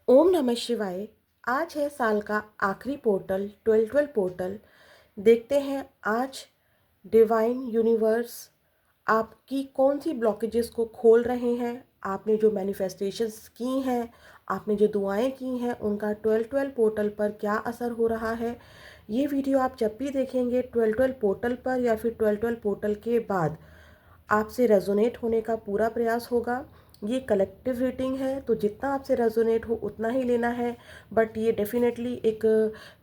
ओम नमः शिवाय। आज है साल का आखिरी पोर्टल 12 पोर्टल। देखते हैं आज डिवाइन यूनिवर्स आपकी कौन सी ब्लॉकेजेस को खोल रहे हैं। आपने जो मैनिफेस्टेशंस की हैं, आपने जो दुआएं की हैं, उनका 12 पोर्टल पर क्या असर हो रहा है। ये वीडियो आप जब भी देखेंगे 12 पोर्टल पर या फिर 12 पोर्टल के बाद आपसे रेजोनेट होने का पूरा प्रयास होगा। ये कलेक्टिव रीडिंग है, तो जितना आपसे रेजोनेट हो उतना ही लेना है। बट ये डेफिनेटली एक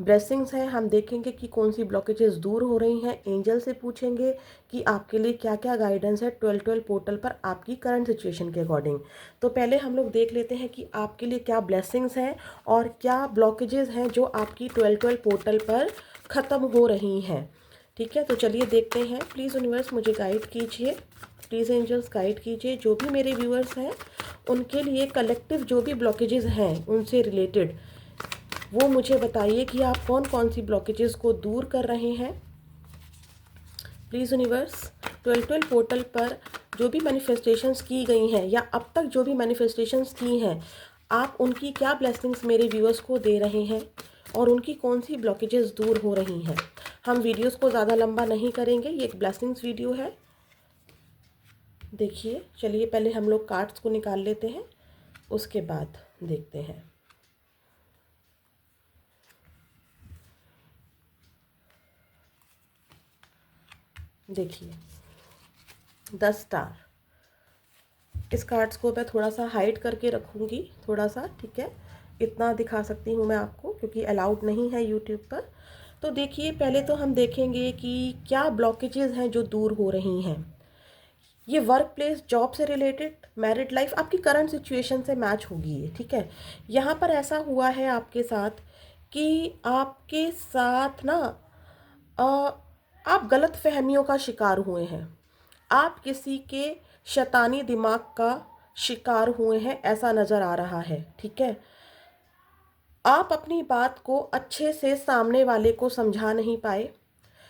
ब्लेसिंग्स है। हम देखेंगे कि कौन सी ब्लॉकेजेस दूर हो रही हैं। एंजल से पूछेंगे कि आपके लिए क्या क्या गाइडेंस है 12 पोर्टल पर आपकी करंट सिचुएशन के अकॉर्डिंग। तो पहले हम लोग देख लेते हैं कि आपके लिए क्या ब्लेसिंग्स हैं और क्या ब्लॉकेजेस हैं जो आपकी 12 पोर्टल पर ख़त्म हो रही हैं। ठीक है, तो चलिए देखते हैं। प्लीज़ यूनिवर्स मुझे गाइड कीजिए, प्लीज़ एंजल्स गाइड कीजिए। जो भी मेरे व्यूअर्स हैं उनके लिए कलेक्टिव जो भी ब्लॉकेजेस हैं उनसे रिलेटेड वो मुझे बताइए कि आप कौन कौन सी ब्लॉकेजेस को दूर कर रहे हैं। प्लीज़ यूनिवर्स 12 पोर्टल पर जो भी मैनिफेस्टेशंस की गई हैं या अब तक जो भी मैनिफेस्टेशंस की हैं, आप उनकी क्या ब्लेसिंग्स मेरे व्यूअर्स को दे रहे हैं और उनकी कौन सी ब्लॉकेजेस दूर हो रही हैं। हम वीडियोस को ज़्यादा लंबा नहीं करेंगे, ये एक ब्लेसिंग्स वीडियो है। देखिए, चलिए पहले हम लोग कार्ड्स को निकाल लेते हैं, उसके बाद देखते हैं। देखिए 10 स्टार। इस कार्ड्स को मैं थोड़ा सा हाइड करके रखूँगी, थोड़ा सा, ठीक है। इतना दिखा सकती हूँ मैं आपको क्योंकि अलाउड नहीं है यूट्यूब पर। तो देखिए, पहले तो हम देखेंगे कि क्या ब्लॉकेजेस हैं जो दूर हो रही हैं। ये वर्क प्लेस, जॉब से रिलेटेड, मैरिड लाइफ, आपकी करंट सिचुएशन से मैच होगी ये, ठीक है। यहाँ पर ऐसा हुआ है आपके साथ कि आपके साथ ना अ, आप गलत फहमियों का शिकार हुए हैं। आप किसी के शैतानी दिमाग का शिकार हुए हैं, ऐसा नज़र आ रहा है, ठीक है। आप अपनी बात को अच्छे से सामने वाले को समझा नहीं पाए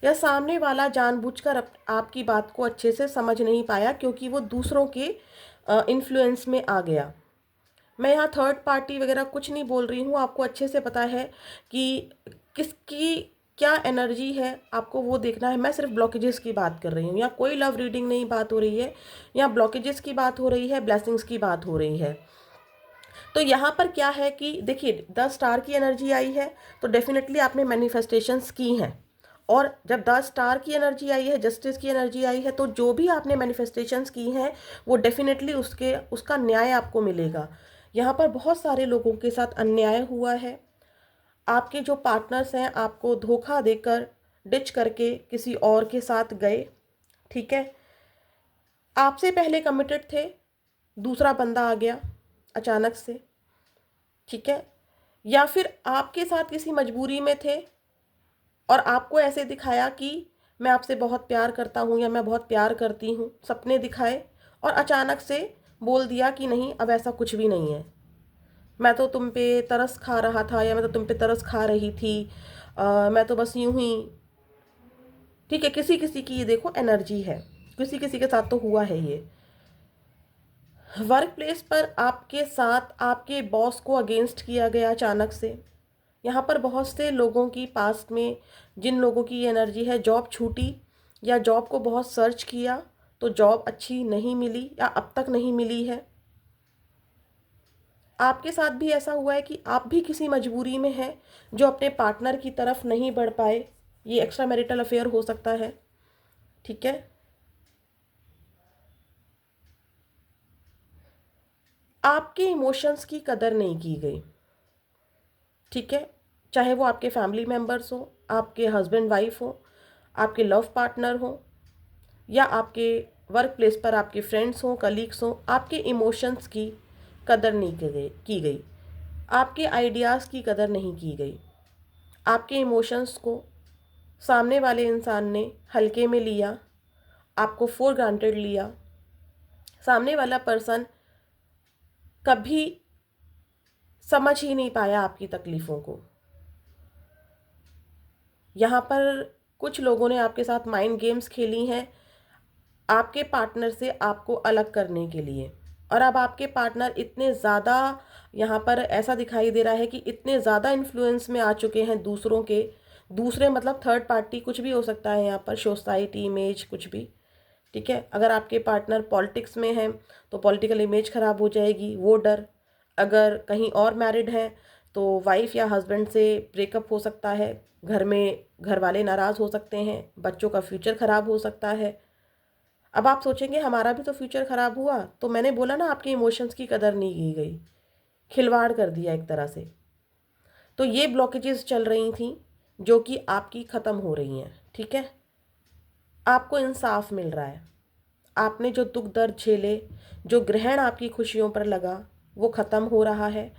या सामने वाला जानबूझकर आपकी बात को अच्छे से समझ नहीं पाया क्योंकि वो दूसरों के इन्फ्लुएंस में आ गया। मैं यहाँ थर्ड पार्टी वगैरह कुछ नहीं बोल रही हूँ, आपको अच्छे से पता है कि किसकी क्या एनर्जी है, आपको वो देखना है। मैं सिर्फ ब्लॉकेजेस की बात कर रही हूँ, यहाँ कोई लव रीडिंग नहीं बात हो रही है, यहाँ ब्लॉकेजेस की बात हो रही है, ब्लेसिंग्स की बात हो रही है। तो यहाँ पर क्या है कि देखिए 10 स्टार की एनर्जी आई है, तो डेफिनेटली आपने मैनिफेस्टेशंस की हैं। और जब 10 स्टार की एनर्जी आई है, जस्टिस की एनर्जी आई है, तो जो भी आपने मैनिफेस्टेशंस की हैं वो डेफिनेटली उसका न्याय आपको मिलेगा। यहाँ पर बहुत सारे लोगों के साथ अन्याय हुआ है। आपके जो पार्टनर्स हैं आपको धोखा देकर, डिच करके किसी और के साथ गए, ठीक है। आपसे पहले कमिटेड थे, दूसरा बंदा आ गया अचानक से, ठीक है। या फिर आपके साथ किसी मजबूरी में थे और आपको ऐसे दिखाया कि मैं आपसे बहुत प्यार करता हूँ या मैं बहुत प्यार करती हूँ, सपने दिखाए और अचानक से बोल दिया कि नहीं, अब ऐसा कुछ भी नहीं है, मैं तो तुम पे तरस खा रहा था या मैं तो तुम पे तरस खा रही थी, मैं तो बस यूं ही, ठीक है। किसी किसी की ये देखो एनर्जी है, किसी किसी के साथ तो हुआ है ये। वर्क प्लेस पर आपके साथ आपके बॉस को अगेंस्ट किया गया अचानक से। यहाँ पर बहुत से लोगों की पास्ट में, जिन लोगों की एनर्जी है, जॉब छूटी या जॉब को बहुत सर्च किया तो जॉब अच्छी नहीं मिली या अब तक नहीं मिली है। आपके साथ भी ऐसा हुआ है कि आप भी किसी मजबूरी में हैं जो अपने पार्टनर की तरफ नहीं बढ़ पाए। ये एक्स्ट्रा मैरिटल अफेयर हो सकता है, ठीक है। आपके इमोशंस की कदर नहीं की गई, ठीक है। चाहे वो आपके फैमिली मेम्बर्स हो, आपके हस्बैंड वाइफ हो, आपके लव पार्टनर हो या आपके वर्क प्लेस पर आपके फ्रेंड्स हों, कलीग्स हों, आपके इमोशंस की कदर नहीं की गई। आपके आइडियाज़ की कदर नहीं की गई। आपके इमोशंस को सामने वाले इंसान ने हल्के में लिया, आपको फॉर ग्रांटेड लिया। सामने वाला पर्सन कभी समझ ही नहीं पाया आपकी तकलीफ़ों को। यहाँ पर कुछ लोगों ने आपके साथ माइंड गेम्स खेली हैं आपके पार्टनर से आपको अलग करने के लिए। और अब आपके पार्टनर इतने ज़्यादा यहाँ पर ऐसा दिखाई दे रहा है कि इतने ज़्यादा इन्फ्लुएंस में आ चुके हैं दूसरों के, दूसरे मतलब थर्ड पार्टी, कुछ भी हो सकता है यहाँ पर, सोसाइटी, इमेज, कुछ भी, ठीक है। अगर आपके पार्टनर पॉलिटिक्स में हैं तो पॉलिटिकल इमेज ख़राब हो जाएगी, वो डर। अगर कहीं और मैरिड है तो वाइफ या हस्बैंड से ब्रेकअप हो सकता है, घर में घर वाले नाराज़ हो सकते हैं, बच्चों का फ्यूचर ख़राब हो सकता है। अब आप सोचेंगे हमारा भी तो फ्यूचर ख़राब हुआ, तो मैंने बोला ना आपके इमोशंस की कदर नहीं की गई, खिलवाड़ कर दिया एक तरह से। तो ये ब्लॉकेजेस चल रही थी जो कि आपकी ख़त्म हो रही हैं, ठीक है। आपको इंसाफ मिल रहा है, आपने जो दुख दर्द झेले, जो ग्रहण आपकी खुशियों पर लगा, वो ख़त्म हो रहा है।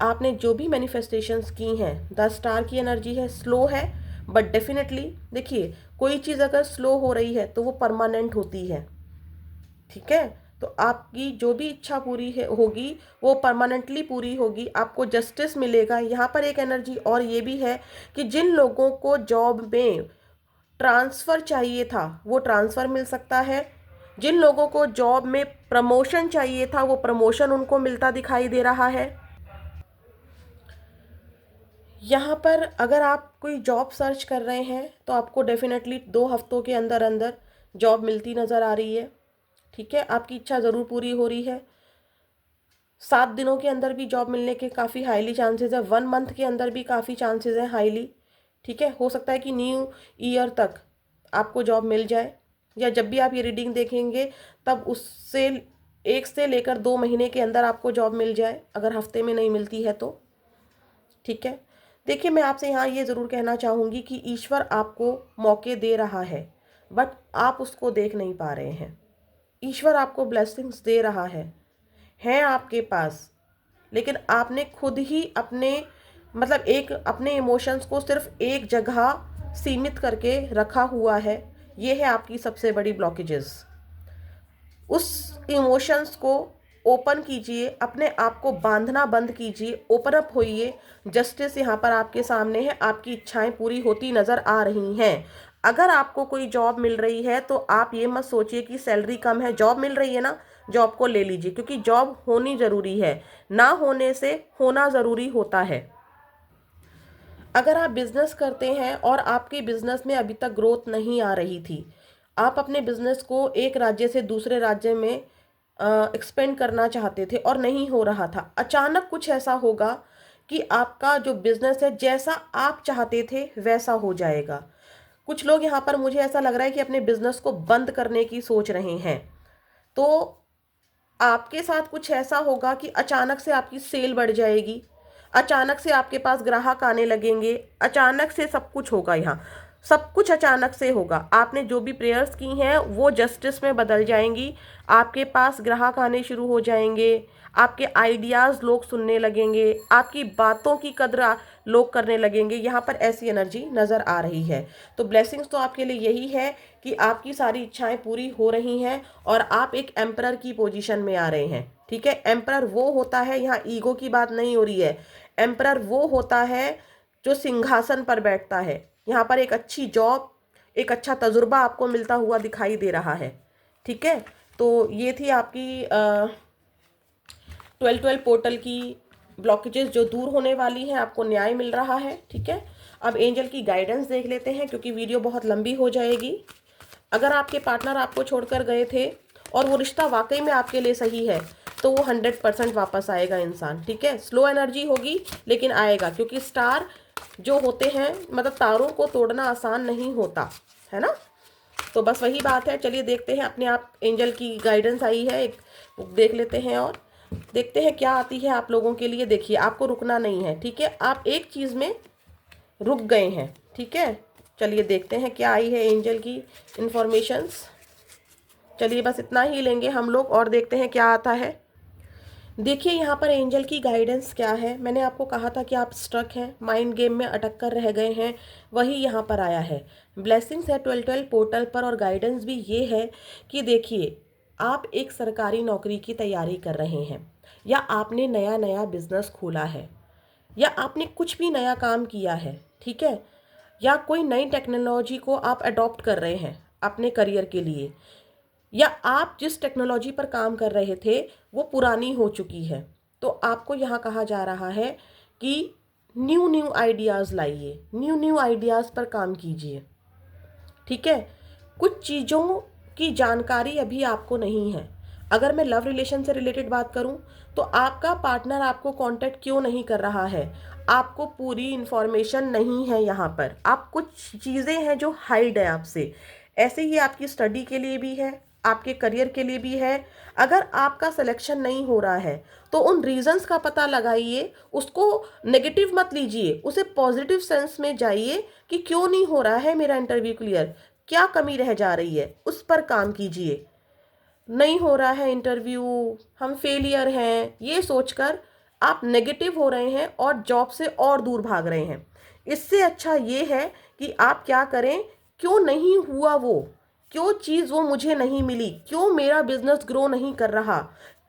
आपने जो भी मैनिफेस्टेशंस की हैं, 10 स्टार की एनर्जी है, स्लो है बट डेफिनेटली, देखिए कोई चीज़ अगर स्लो हो रही है तो वो परमानेंट होती है, ठीक है। तो आपकी जो भी इच्छा पूरी है होगी वो परमानेंटली पूरी होगी, आपको जस्टिस मिलेगा। यहाँ पर एक एनर्जी और ये भी है कि जिन लोगों को जॉब में ट्रांसफ़र चाहिए था वो ट्रांसफ़र मिल सकता है, जिन लोगों को जॉब में प्रमोशन चाहिए था वो प्रमोशन उनको मिलता दिखाई दे रहा है। यहाँ पर अगर आप कोई जॉब सर्च कर रहे हैं तो आपको डेफिनेटली 2 हफ्तों के अंदर अंदर जॉब मिलती नज़र आ रही है, ठीक है। आपकी इच्छा ज़रूर पूरी हो रही है। 7 दिनों के अंदर भी जॉब मिलने के काफ़ी हाईली चांसेस है, 1 मंथ के अंदर भी काफ़ी चांसेस हैं हाईली, ठीक है। हो सकता है कि न्यू ईयर तक आपको जॉब मिल जाए, या जब भी आप ये रीडिंग देखेंगे तब उससे 1 से लेकर 2 महीने के अंदर आपको जॉब मिल जाए, अगर हफ्ते में नहीं मिलती है तो, ठीक है। देखिए मैं आपसे यहाँ ये ज़रूर कहना चाहूँगी कि ईश्वर आपको मौके दे रहा है बट आप उसको देख नहीं पा रहे हैं। ईश्वर आपको ब्लेसिंग्स दे रहा है आपके पास, लेकिन आपने खुद ही अपने मतलब एक अपने इमोशंस को सिर्फ एक जगह सीमित करके रखा हुआ है। ये है आपकी सबसे बड़ी ब्लॉकेजेस। उस इमोशंस को ओपन कीजिए, अपने आप को बांधना बंद कीजिए, ओपन अप होइए। जस्टिस यहाँ पर आपके सामने है, आपकी इच्छाएं पूरी होती नज़र आ रही हैं। अगर आपको कोई जॉब मिल रही है तो आप ये मत सोचिए कि सैलरी कम है, जॉब मिल रही है ना, जॉब को ले लीजिए, क्योंकि जॉब होनी ज़रूरी है, ना होने से होना ज़रूरी होता है। अगर आप बिज़नेस करते हैं और आपके बिज़नेस में अभी तक ग्रोथ नहीं आ रही थी, आप अपने बिज़नेस को एक राज्य से दूसरे राज्य में एक्सपेंड करना चाहते थे और नहीं हो रहा था, अचानक कुछ ऐसा होगा कि आपका जो बिज़नेस है जैसा आप चाहते थे वैसा हो जाएगा। कुछ लोग यहाँ पर, मुझे ऐसा लग रहा है कि अपने बिज़नेस को बंद करने की सोच रहे हैं, तो आपके साथ कुछ ऐसा होगा कि अचानक से आपकी सेल बढ़ जाएगी, अचानक से आपके पास ग्राहक आने लगेंगे, अचानक से सब कुछ होगा। यहाँ सब कुछ अचानक से होगा। आपने जो भी प्रेयर्स की हैं वो जस्टिस में बदल जाएंगी, आपके पास ग्राहक आने शुरू हो जाएंगे, आपके आइडियाज़ लोग सुनने लगेंगे, आपकी बातों की कदर लोग करने लगेंगे। यहाँ पर ऐसी एनर्जी नज़र आ रही है। तो ब्लेसिंग्स तो आपके लिए यही है कि आपकी सारी इच्छाएं पूरी हो रही हैं और आप एक एम्परर की पोजीशन में आ रहे हैं, ठीक है। एम्परर वो होता है, यहाँ ईगो की बात नहीं हो रही है, एम्परर वो होता है जो सिंहासन पर बैठता है। यहाँ पर एक अच्छी जॉब, एक अच्छा तजुर्बा आपको मिलता हुआ दिखाई दे रहा है, ठीक है। तो ये थी आपकी 12-12 पोर्टल की ब्लॉकेजेस जो दूर होने वाली हैं, आपको न्याय मिल रहा है, ठीक है। अब एंजल की गाइडेंस देख लेते हैं क्योंकि वीडियो बहुत लंबी हो जाएगी। अगर आपके पार्टनर आपको छोड़कर गए थे और वो रिश्ता वाकई में आपके लिए सही है तो वो 100% वापस आएगा इंसान, ठीक है। स्लो एनर्जी होगी लेकिन आएगा, क्योंकि स्टार जो होते हैं, मतलब तारों को तोड़ना आसान नहीं होता है ना। तो बस वही बात है। चलिए देखते हैं, अपने आप एंजल की गाइडेंस आई है, एक देख लेते हैं और देखते हैं क्या आती है आप लोगों के लिए। देखिए आपको रुकना नहीं है, ठीक है। आप एक चीज़ में रुक गए हैं, ठीक है। चलिए देखते हैं क्या आई है एंजल की इंफॉर्मेशंस। चलिए बस इतना ही लेंगे हम लोग और देखते हैं क्या आता है। देखिए यहाँ पर एंजल की गाइडेंस क्या है। मैंने आपको कहा था कि आप स्ट्रक हैं, माइंड गेम में अटक कर रह गए हैं, वही यहाँ पर आया है। ब्लेसिंग्स है 12-12 पोर्टल पर और गाइडेंस भी ये है कि देखिए आप एक सरकारी नौकरी की तैयारी कर रहे हैं, या आपने नया नया बिजनेस खोला है, या आपने कुछ भी नया काम किया है, ठीक है, या कोई नई टेक्नोलॉजी को आप अडॉप्ट कर रहे हैं अपने करियर के लिए, या आप जिस टेक्नोलॉजी पर काम कर रहे थे वो पुरानी हो चुकी है। तो आपको यहाँ कहा जा रहा है कि न्यू न्यू आइडियाज़ लाइए, न्यू न्यू आइडियाज़ पर काम कीजिए, ठीक है। कुछ चीज़ों की जानकारी अभी आपको नहीं है। अगर मैं लव रिलेशन से रिलेटेड बात करूं तो आपका पार्टनर आपको कांटेक्ट क्यों नहीं कर रहा है, आपको पूरी इन्फॉर्मेशन नहीं है यहाँ पर। आप कुछ चीज़ें हैं जो हाइड है आपसे। ऐसे ही आपकी स्टडी के लिए भी है, आपके करियर के लिए भी है। अगर आपका सिलेक्शन नहीं हो रहा है तो उन रीजंस का पता लगाइए, उसको नेगेटिव मत लीजिए, उसे पॉजिटिव सेंस में जाइए कि क्यों नहीं हो रहा है मेरा इंटरव्यू क्लियर, क्या कमी रह जा रही है, उस पर काम कीजिए। नहीं हो रहा है इंटरव्यू, हम फेलियर हैं, ये सोचकर आप नेगेटिव हो रहे हैं और जॉब से और दूर भाग रहे हैं। इससे अच्छा ये है कि आप क्या करें, क्यों नहीं हुआ वो, क्यों चीज़ वो मुझे नहीं मिली, क्यों मेरा बिजनेस ग्रो नहीं कर रहा,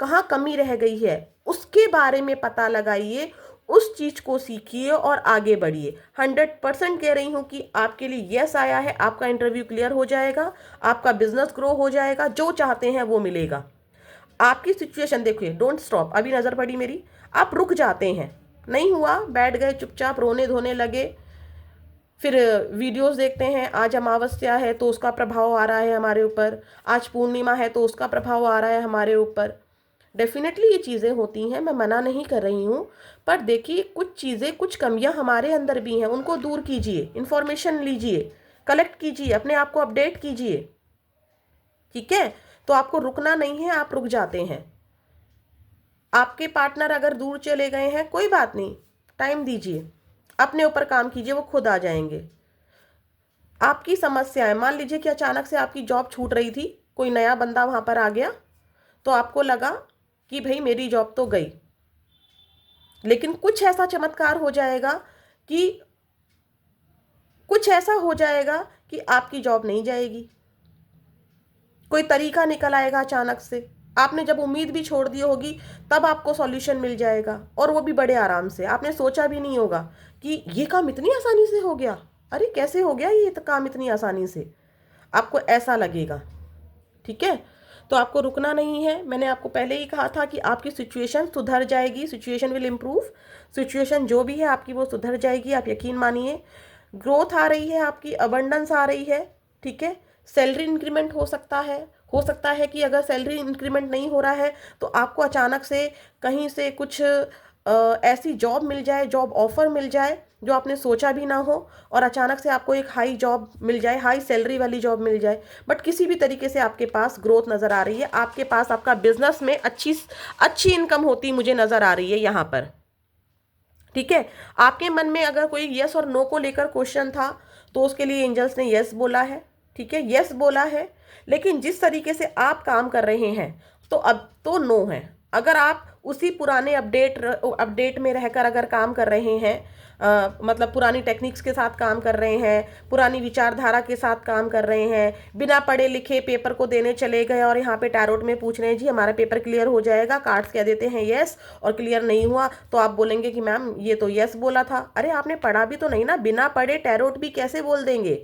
कहाँ कमी रह गई है, उसके बारे में पता लगाइए, उस चीज़ को सीखिए और आगे बढ़िए। 100% कह रही हूँ कि आपके लिए यस आया है, आपका इंटरव्यू क्लियर हो जाएगा, आपका बिजनेस ग्रो हो जाएगा, जो चाहते हैं वो मिलेगा। आपकी सिचुएशन देखिए, डोंट स्टॉप। अभी नज़र पड़ी मेरी, आप रुक जाते हैं, नहीं हुआ, बैठ गए चुपचाप, रोने धोने लगे, फिर वीडियोस देखते हैं, आज अमावस्या है तो उसका प्रभाव आ रहा है हमारे ऊपर, आज पूर्णिमा है तो उसका प्रभाव आ रहा है हमारे ऊपर। डेफिनेटली ये चीज़ें होती हैं, मैं मना नहीं कर रही हूँ, पर देखिए कुछ चीज़ें, कुछ कमियां हमारे अंदर भी हैं, उनको दूर कीजिए, इन्फॉर्मेशन लीजिए, कलेक्ट कीजिए, अपने आप को अपडेट कीजिए, ठीक है। तो आपको रुकना नहीं है, आप रुक जाते हैं। आपके पार्टनर अगर दूर चले गए हैं, कोई बात नहीं, टाइम दीजिए, अपने ऊपर काम कीजिए, वो खुद आ जाएंगे। आपकी समस्या है, मान लीजिए कि अचानक से आपकी जॉब छूट रही थी, कोई नया बंदा वहां पर आ गया, तो आपको लगा कि भाई मेरी जॉब तो गई, लेकिन कुछ ऐसा चमत्कार हो जाएगा कि आपकी जॉब नहीं जाएगी, कोई तरीका निकल आएगा अचानक से। आपने जब उम्मीद भी छोड़ दी होगी तब आपको सॉल्यूशन मिल जाएगा, और वो भी बड़े आराम से। आपने सोचा भी नहीं होगा कि ये काम इतनी आसानी से हो गया, अरे कैसे हो गया ये काम इतनी आसानी से, आपको ऐसा लगेगा, ठीक है। तो आपको रुकना नहीं है। मैंने आपको पहले ही कहा था कि आपकी सिचुएशन सुधर जाएगी, सिचुएशन विल इम्प्रूव, सिचुएशन जो भी है आपकी वो सुधर जाएगी, आप यकीन मानिए। ग्रोथ आ रही है आपकी, अबंडेंस आ रही है, ठीक है। सैलरी इंक्रीमेंट हो सकता है कि अगर सैलरी इंक्रीमेंट नहीं हो रहा है तो आपको अचानक से कहीं से कुछ ऐसी जॉब मिल जाए, जॉब ऑफर मिल जाए जो आपने सोचा भी ना हो, और अचानक से आपको एक हाई जॉब मिल जाए, हाई सैलरी वाली जॉब मिल जाए। बट किसी भी तरीके से आपके पास ग्रोथ नज़र आ रही है, आपके पास आपका बिजनेस में अच्छी इनकम होती मुझे नज़र आ रही है यहाँ पर, ठीक है। आपके मन में अगर कोई यस और नो को लेकर क्वेश्चन था तो उसके लिए एंजल्स ने यस बोला है, ठीक है, यस बोला है। लेकिन जिस तरीके से आप काम कर रहे हैं तो अब तो नो है। अगर आप उसी पुराने अपडेट में रहकर अगर काम कर रहे हैं, मतलब पुरानी टेक्निक्स के साथ काम कर रहे हैं, पुरानी विचारधारा के साथ काम कर रहे हैं, बिना पढ़े लिखे पेपर को देने चले गए और यहाँ पे टैरोट में पूछ रहे हैं जी हमारा पेपर क्लियर हो जाएगा, कार्ड्स कह देते हैं यस और क्लियर नहीं हुआ, तो आप बोलेंगे कि मैम ये तो यस बोला था। अरे आपने पढ़ा भी तो नहीं ना, बिना पढ़े टैरोट भी कैसे बोल देंगे,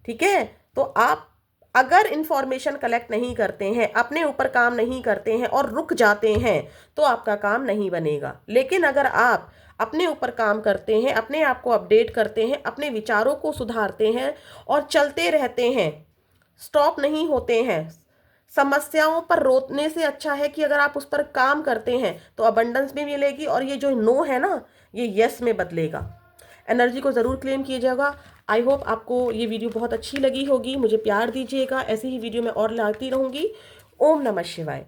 ठीक है। तो आप अगर इंफॉर्मेशन कलेक्ट नहीं करते हैं, अपने ऊपर काम नहीं करते हैं और रुक जाते हैं तो आपका काम नहीं बनेगा। लेकिन अगर आप अपने ऊपर काम करते हैं, अपने आप को अपडेट करते हैं, अपने विचारों को सुधारते हैं और चलते रहते हैं, स्टॉप नहीं होते हैं, समस्याओं पर रोकने से अच्छा है कि अगर आप उस पर काम करते हैं तो अबंडेंस भी मिलेगी, और ये जो नो है ना ये यस में बदलेगा। एनर्जी को ज़रूर क्लेम कीजिएगा। आई होप आपको ये वीडियो बहुत अच्छी लगी होगी। मुझे प्यार दीजिएगा, ऐसी ही वीडियो मैं और लाती रहूँगी। ओम नमः शिवाय।